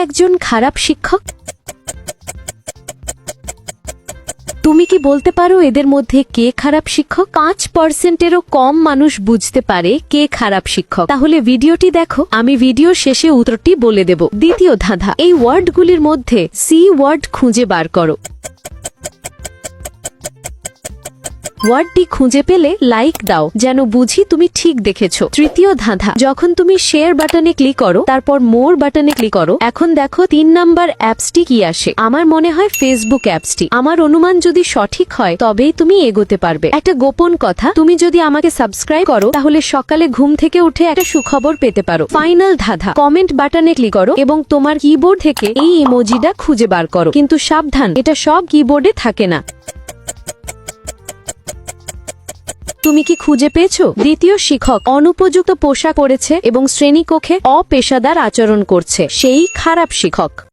একজন খারাপ শিক্ষক? তুমি কি বলতে পারো এদের মধ্যে কে খারাপ শিক্ষক? 5%-এরও কম মানুষ বুঝতে পারে কে খারাপ শিক্ষক। তাহলে ভিডিওটি দেখো, আমি ভিডিও শেষে উত্তরটি বলে দেব। দ্বিতীয় ধাঁধা, এই ওয়ার্ডগুলির মধ্যে সি ওয়ার্ড খুঁজে বার করো। ওয়ার্ডটি খুঁজে পেলে লাইক দাও, যেন বুঝি তুমি ঠিক দেখেছো। তৃতীয় ধাঁধা, যখন তুমি শেয়ার বাটনে ক্লিক করো তারপর মোর বাটনে ক্লিক করো, এখন দেখো 3 নাম্বার অ্যাপসটি কি আসে। আমার মনে হয় ফেসবুক অ্যাপসটি। আমার অনুমান যদি সঠিক হয় তবেই তুমি এগোতে পারবে। একটা গোপন কথা, তুমি যদি আমাকে সাবস্ক্রাইব করো তাহলে সকালে ঘুম থেকে উঠে একটা সুখবর পেতে পারো। ফাইনাল ধাঁধা, কমেন্ট বাটনে ক্লিক করো এবং তোমার কিবোর্ড থেকে এই ইমোজিটা খুঁজে বার করো। কিন্তু সাবধান, এটা সব কিবোর্ডে থাকে না। তুমি কি খুঁজে পেয়েছো? দ্বিতীয় শিক্ষক অনুপযুক্ত পোশাক পরেছে এবং শ্রেণীকক্ষে অপেশাদার আচরণ করছে, সেই খারাপ শিক্ষক।